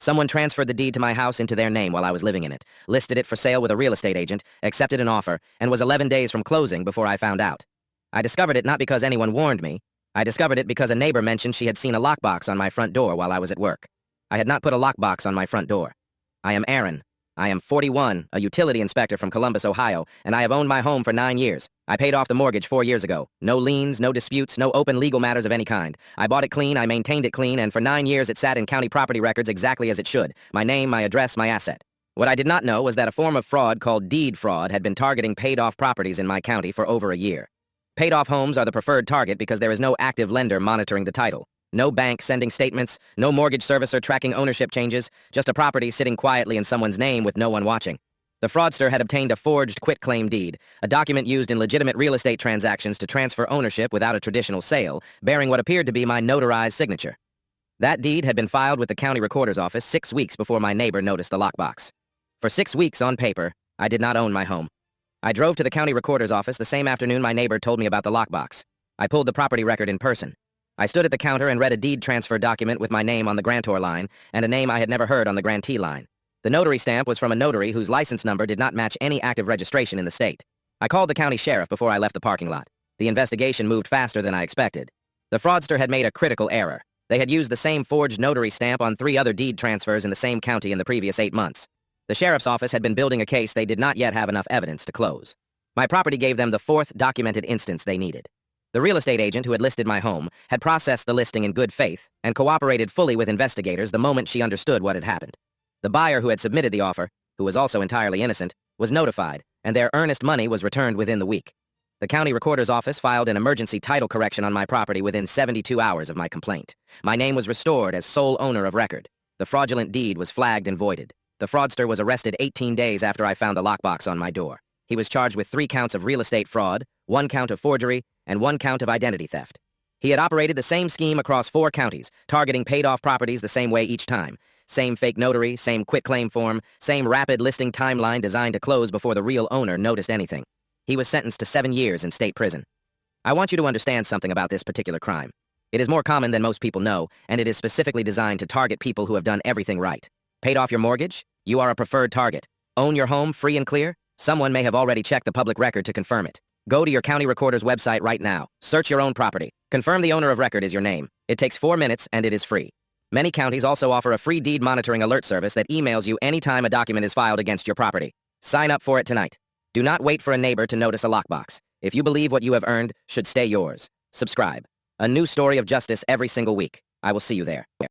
Someone transferred the deed to my house into their name while I was living in it, listed it for sale with a real estate agent, accepted an offer, and was 11 days from closing before I found out. I discovered it not because anyone warned me. I discovered it because a neighbor mentioned she had seen a lockbox on my front door while I was at work. I had not put a lockbox on my front door. I am Aaron. I am 41, a utility inspector from Columbus, Ohio, and I have owned my home for 9 years. I paid off the mortgage 4 years ago. No liens, no disputes, no open legal matters of any kind. I bought it clean, I maintained it clean, and for 9 years it sat in county property records exactly as it should. My name, my address, my asset. What I did not know was that a form of fraud called deed fraud had been targeting paid-off properties in my county for over a year. Paid-off homes are the preferred target because there is no active lender monitoring the title. No bank sending statements, no mortgage servicer tracking ownership changes, just a property sitting quietly in someone's name with no one watching. The fraudster had obtained a forged quitclaim deed, a document used in legitimate real estate transactions to transfer ownership without a traditional sale, bearing what appeared to be my notarized signature. That deed had been filed with the county recorder's office 6 weeks before my neighbor noticed the lockbox. For 6 weeks on paper, I did not own my home. I drove to the county recorder's office the same afternoon my neighbor told me about the lockbox. I pulled the property record in person. I stood at the counter and read a deed transfer document with my name on the grantor line and a name I had never heard on the grantee line. The notary stamp was from a notary whose license number did not match any active registration in the state. I called the county sheriff before I left the parking lot. The investigation moved faster than I expected. The fraudster had made a critical error. They had used the same forged notary stamp on 3 other deed transfers in the same county in the previous 8 months. The sheriff's office had been building a case they did not yet have enough evidence to close. My property gave them the 4th documented instance they needed. The real estate agent who had listed my home had processed the listing in good faith and cooperated fully with investigators the moment she understood what had happened. The buyer who had submitted the offer, who was also entirely innocent, was notified, and their earnest money was returned within the week. The county recorder's office filed an emergency title correction on my property within 72 hours of my complaint. My name was restored as sole owner of record. The fraudulent deed was flagged and voided. The fraudster was arrested 18 days after I found the lockbox on my door. He was charged with 3 counts of real estate fraud, 1 count of forgery, and 1 count of identity theft. He had operated the same scheme across 4 counties, targeting paid-off properties the same way each time. Same fake notary, same quitclaim form, same rapid listing timeline designed to close before the real owner noticed anything. He was sentenced to 7 years in state prison. I want you to understand something about this particular crime. It is more common than most people know, and it is specifically designed to target people who have done everything right. Paid off your mortgage? You are a preferred target. Own your home free and clear? Someone may have already checked the public record to confirm it. Go to your county recorder's website right now. Search your own property. Confirm the owner of record is your name. It takes 4 minutes and it is free. Many counties also offer a free deed monitoring alert service that emails you anytime a document is filed against your property. Sign up for it tonight. Do not wait for a neighbor to notice a lockbox. If you believe what you have earned should stay yours, subscribe. A new story of justice every single week. I will see you there.